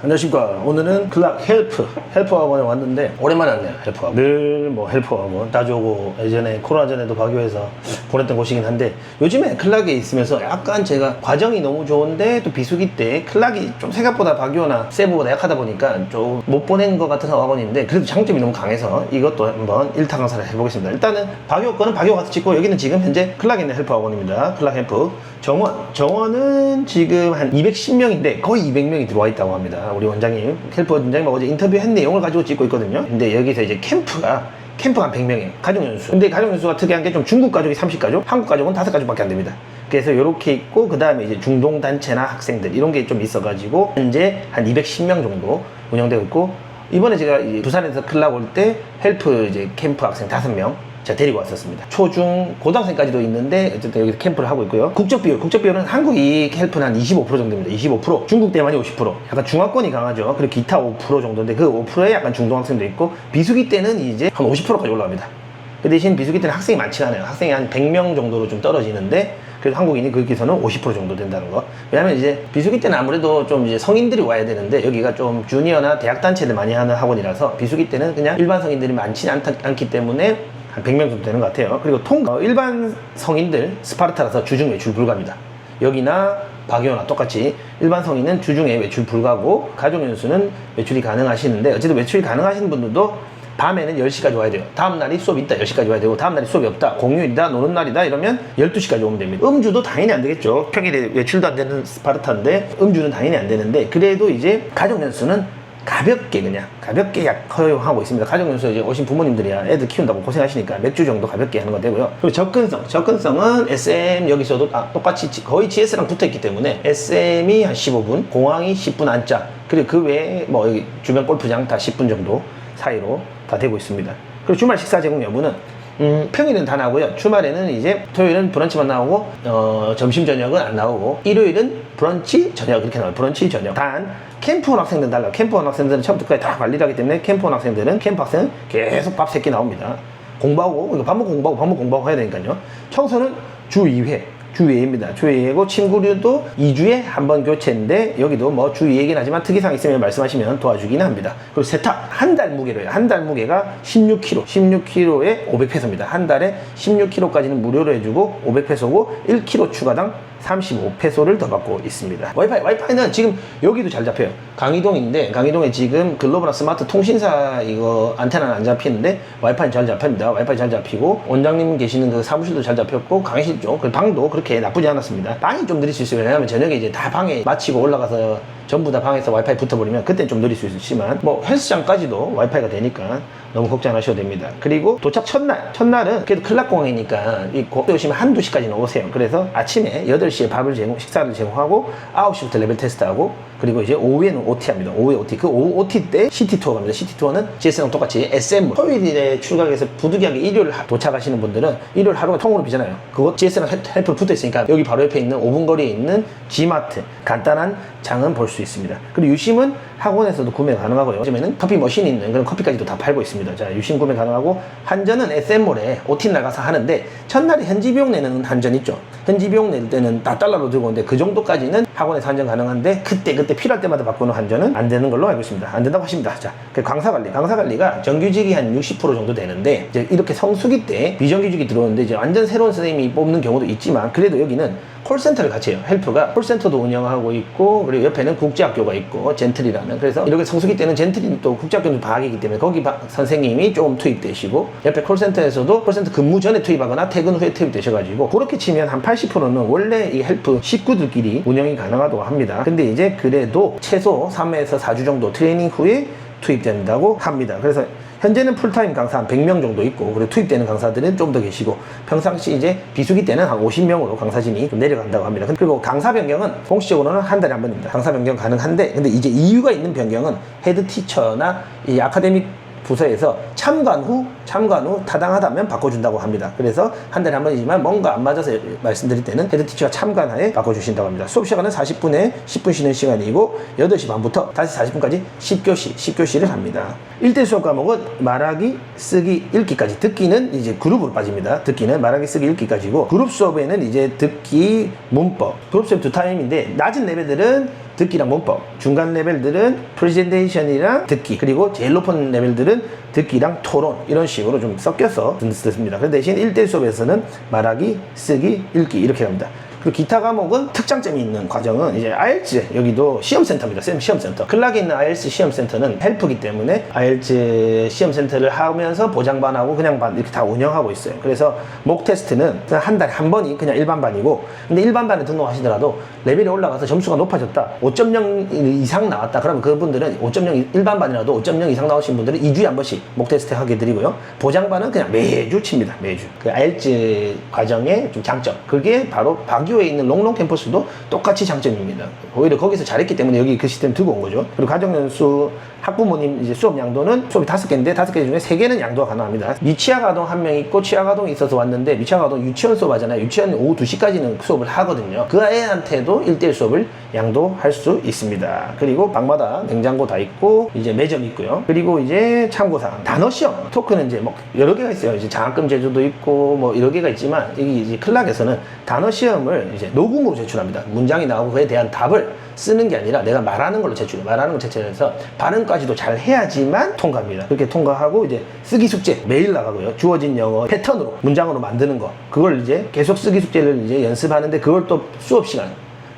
안녕하십니까. 오늘은 클락 헬프 학원에 왔는데 오랜만에 왔네요. 헬프 학원. 늘 뭐 헬프 학원 자주 오고 예전에 코로나 전에도 박교에서 보냈던 곳이긴 한데 요즘에 클락에 있으면서 약간 제가 과정이 너무 좋은데 또 비수기 때 클락이 좀 생각보다 박교나 세부보다 약하다 보니까 좀 못 보낸 것 같은 학원인데 그래도 장점이 너무 강해서 이것도 한번 1타 강사를 해보겠습니다. 일단은 박교 거는 박교 가서 찍고 여기는 지금 현재 클락에 있는 헬프 학원입니다. 클락 헬프 정원은 지금 한 210명인데 거의 200명이 들어와 있다고 합니다. 우리 원장님, 헬프 원장님 어제 인터뷰한 내용을 가지고 찍고 있거든요. 근데 여기서 이제 캠프가 한 100명이에요. 가족연수. 근데 가족연수가 특이한 게 좀 중국 가족이 30가족, 한국 가족은 5가족밖에 안 됩니다. 그래서 이렇게 있고, 그 다음에 이제 중동단체나 학생들, 이런 게 좀 있어가지고, 현재 한 210명 정도 운영되고 있고, 이번에 제가 부산에서 클락 올 때 헬프 이제 캠프 학생 5명, 제가 데리고 왔었습니다. 초중 고등학생까지도 있는데 어쨌든 여기서 캠프를 하고 있고요. 국적 비율은 한국 이 헬프는 한 25% 정도입니다. 25%. 중국 대만이 50%. 약간 중화권이 강하죠. 그리고 기타 5% 정도인데 그 5%에 약간 중동학생도 있고 비수기 때는 이제 한 50%까지 올라갑니다. 그 대신 비수기 때는 학생이 많지가 않아요. 학생이 한 100명 정도로 좀 떨어지는데 그래서 한국인이 거기서는 50% 정도 된다는 거. 왜냐면 이제 비수기 때는 아무래도 좀 이제 성인들이 와야 되는데 여기가 좀 주니어나 대학 단체들 많이 하는 학원이라서 비수기 때는 그냥 일반 성인들이 많지는 않기 때문에 한 100명 정도 되는 것 같아요. 그리고 일반 성인들 스파르타라서 주중 외출 불가입니다. 여기나 박유나 똑같이 일반 성인은 주중에 외출 불가고 가족연수는 외출이 가능하시는데 어쨌든 외출이 가능하신 분들도 밤에는 10시까지 와야 돼요. 다음날이 수업이 있다 10시까지 와야 되고 다음날이 수업이 없다 공휴일이다 노는 날이다 이러면 12시까지 오면 됩니다. 음주도 당연히 안 되겠죠. 평일에 외출도 안 되는 스파르타인데 음주는 당연히 안 되는데 그래도 이제 가족연수는 가볍게 약 허용하고 있습니다. 가족연수 이제 오신 부모님들이야 애들 키운다고 고생하시니까 몇 주 정도 가볍게 하는 거 되고요. 그리고 접근성은 SM 여기서도 똑같이 거의 GS랑 붙어 있기 때문에 SM이 한 15분, 공항이 10분 안짜, 그리고 그 외에 뭐 여기 주변 골프장 다 10분 정도 사이로 다 되고 있습니다. 그리고 주말 식사 제공 여부는 평일은 다 나오고요. 주말에는 이제 토요일은 브런치만 나오고 점심 저녁은 안 나오고 일요일은 브런치 저녁 이렇게 나와요. 브런치 저녁. 단 캠프 온 학생들은 달라요. 캠프 온 학생들은 처음부터 끝까지 다 관리를 하기 때문에 캠프 온 학생들은 캠프 학생은 계속 밥 3끼 나옵니다. 공부하고 밥 먹고 공부하고 해야 되니까요. 청소는 주 2회 주 2회입니다. 주 2회고 침구류도 2주에 한 번 교체인데 여기도 뭐 주 2회긴 하지만 특이사항 있으면 말씀하시면 도와주기는 합니다. 그리고 세탁 한 달 무게로 해요. 한 달 무게가 16kg에 500페소입니다. 한 달에 16kg까지는 무료로 해주고 500페소고 1kg 추가당 35페소를 더 받고 있습니다. 와이파이는 지금 여기도 잘 잡혀요. 강의동인데 강의동에 지금 글로벌한 스마트 통신사 이거 안테나는 안 잡히는데 와이파이는 잘 잡힙니다. 와이파이 잘 잡히고 원장님 계시는 그 사무실도 잘 잡혔고 강의실 쪽 그 방도 그렇게 나쁘지 않았습니다. 방이 좀 느릴 수 있어요. 왜냐하면 저녁에 이제 다 방에 마치고 올라가서 전부 다 방에서 와이파이 붙어버리면 그때 좀 느릴 수 있지만 뭐 헬스장까지도 와이파이가 되니까 너무 걱정 안 하셔도 됩니다. 그리고 도착 첫날은 그래도 클락공항이니까 오시면 한두 시까지는 오세요. 그래서 아침에 8시에 식사를 제공하고 9시부터 레벨 테스트하고 그리고 이제 오후에는 OT 합니다. 오후에 OT. 그 오후 OT 때 시티 투어 갑니다. 시티 투어는 GS랑 똑같이 SM 토요일에 출각해서 부득이하게 일요일 도착하시는 분들은 일요일 하루가 통으로 비잖아요. 그거 GS랑 헬프로 붙어 있으니까 여기 바로 옆에 있는 5분 거리에 있는 G마트 간단한 장은 볼 수 있습니다. 그리고 유심은 학원에서도 구매 가능하고요. 요즘에는 커피 머신이 있는 그런 커피까지도 다 팔고 있습니다. 자, 유심 구매 가능하고 한전은 SM몰에 OT 날 가서 하는데 첫날에 현지 비용 내는 한전 있죠. 현지 비용 낼 때는 다 달러로 들고 오는데 그 정도까지는 학원에서 한전 가능한데 그때 필요할 때마다 바꾸는 한전은 안 되는 걸로 알고 있습니다. 안 된다고 하십니다. 자, 그 강사관리가 정규직이 한 60% 정도 되는데 이제 이렇게 성수기 때 비정규직이 들어오는데 이제 완전 새로운 선생님이 뽑는 경우도 있지만 그래도 여기는 콜센터를 같이 해요. 헬프가 콜센터도 운영하고 있고 그리고 옆에는 국제학교가 있고 젠틀이라는 그래서 이렇게 성수기 때는 젠틀이 또 국제학교도 방학이기 때문에 거기 선생님이 조금 투입되시고 옆에 콜센터에서도 콜센터 근무 전에 투입하거나 퇴근 후에 투입되셔가지고 그렇게 치면 한 80%는 원래 이 헬프 식구들끼리 운영이 가능하다고 합니다. 근데 이제 그래도 최소 3에서 4주 정도 트레이닝 후에 투입된다고 합니다. 그래서 현재는 풀타임 강사 한 100명 정도 있고 그리고 투입되는 강사들은 좀 더 계시고 평상시 이제 비수기 때는 한 50명으로 강사진이 좀 내려간다고 합니다. 그리고 강사 변경은 공식적으로는 한 달에 한 번입니다. 강사 변경 가능한데 근데 이제 이유가 있는 변경은 헤드 티처나 이 아카데믹 부서에서 참관 후 타당하다면 바꿔준다고 합니다. 그래서 한 달에 한 번이지만 뭔가 안 맞아서 말씀드릴 때는 헤드티처가 참관하에 바꿔주신다고 합니다. 수업 시간은 40분에 10분 쉬는 시간이고 8시 반부터 다시 40분까지 10교시를 합니다. 1대 수업 과목은 말하기, 쓰기, 읽기까지. 듣기는 이제 그룹으로 빠집니다. 듣기는 말하기, 쓰기, 읽기까지고 그룹 수업에는 이제 듣기, 문법, 그룹 수업 2타임인데 낮은 레벨들은 듣기랑 문법, 중간 레벨들은 프레젠테이션이랑 듣기, 그리고 제일 높은 레벨들은 듣기랑 토론, 이런 식으로 좀 섞여서 듣습니다. 그 대신 1대1 수업에서는 말하기, 쓰기, 읽기 이렇게 합니다. 그리고 기타 과목은 특장점이 있는 과정은 이제 IELTS, 여기도 시험센터입니다. 쌤 시험센터. 클락에 있는 IELTS 시험센터는 헬프기 때문에 IELTS 시험센터를 하면서 보장반하고 그냥반 이렇게 다 운영하고 있어요. 그래서 목 테스트는 한 달에 한 번이 그냥 일반반이고, 근데 일반반에 등록하시더라도 레벨이 올라가서 점수가 높아졌다, 5.0 이상 나왔다, 그러면 그분들은 5.0 일반반이라도 5.0 이상 나오신 분들은 2주에 한 번씩 목 테스트 하게 드리고요. 보장반은 그냥 매주 칩니다. 매주. 그 IELTS 과정의 좀 장점, 그게 바로 바기오에 있는 롱롱 캠퍼스도 똑같이 장점입니다. 오히려 거기서 잘했기 때문에 여기 그 시스템 두고 온 거죠. 그리고 가정연수 학부모님 이제 수업 양도는 수업이 5개인데 5개 중에 3개는 양도가 가능합니다. 미취학 아동 한 명 있고 취학 아동이 있어서 왔는데, 미취학 아동 유치원 수업 하잖아요. 유치원 오후 2시까지는 수업을 하거든요. 그 애한테도 1대1 수업을 양도할 수 있습니다. 그리고 방마다 냉장고 다 있고 이제 매점 있고요. 그리고 이제 참고사항, 단어 시험, 토크는 이제 뭐 여러 개가 있어요. 이제 장학금 제조도 있고 뭐 여러 개가 있지만, 여기 이제 클락에서는 단어 시험을 이제 녹음으로 제출합니다. 문장이 나오고 그에 대한 답을 쓰는 게 아니라 내가 말하는 걸로 제출해요. 말하는 걸 제출해서 발음까지도 잘 해야지만 통과합니다. 그렇게 통과하고 이제 쓰기 숙제 매일 나가고요. 주어진 영어 패턴으로 문장으로 만드는 거, 그걸 이제 계속 쓰기 숙제를 이제 연습하는데, 그걸 또 수업 시간,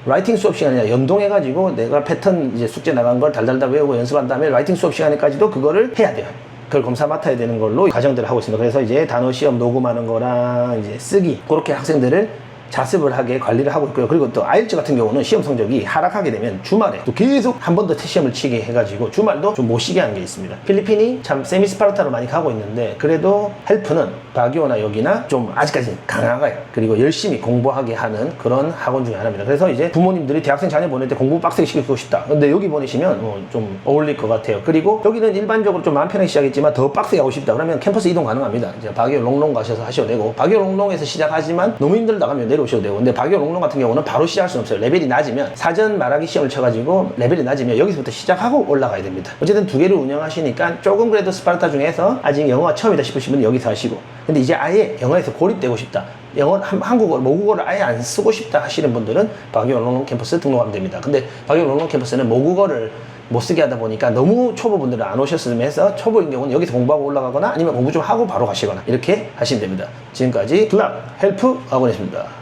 라이팅 수업 시간이나 연동해가지고 내가 패턴 이제 숙제 나간 걸 달달달 외우고 연습한 다음에 라이팅 수업 시간에까지도 그거를 해야 돼요. 그걸 검사 맡아야 되는 걸로 과정들을 하고 있습니다. 그래서 이제 단어 시험 녹음하는 거랑 이제 쓰기, 그렇게 학생들을 자습을 하게 관리를 하고 있고요. 그리고 또 IELTS 같은 경우는 시험 성적이 하락하게 되면 주말에 또 계속 한 번 더 시험을 치게 해가지고 주말도 좀 못 쉬게 하는 게 있습니다. 필리핀이 참 세미스파르타로 많이 가고 있는데, 그래도 헬프는 바기오나 여기나 좀 아직까지 강하게, 그리고 열심히 공부하게 하는 그런 학원 중에 하나입니다. 그래서 이제 부모님들이 대학생 자녀 보낼 때 공부 빡세게 시키고 싶다, 근데 여기 보내시면 좀 어울릴 것 같아요. 그리고 여기는 일반적으로 좀 마음 편하게 시작했지만 더 빡세게 하고 싶다 그러면 캠퍼스 이동 가능합니다. 이제 바기오 롱롱 가셔서 하셔도 되고, 바기오 롱롱에서 시작하지만 너무 힘들다 가면 오셔도 되고, 근데 바기오 롱롱 같은 경우는 바로 시작할 수는 없어요. 레벨이 낮으면 사전 말하기 시험을 쳐가지고 레벨이 낮으면 여기서부터 시작하고 올라가야 됩니다. 어쨌든 두 개를 운영하시니까 조금 그래도 스파르타 중에서 아직 영어가 처음이다 싶으시면 여기서 하시고, 근데 이제 아예 영어에서 고립되고 싶다, 영어 한국어 모국어를 아예 안 쓰고 싶다 하시는 분들은 바기오 롱롱 캠퍼스 등록하면 됩니다. 근데 바기오 롱롱 캠퍼스는 모국어를 못 쓰게 하다 보니까 너무 초보분들은 안 오셨으면 해서, 초보인 경우는 여기서 공부하고 올라가거나 아니면 공부 좀 하고 바로 가시거나 이렇게 하시면 됩니다. 지금까지 클락 헬프 학원이었습니다.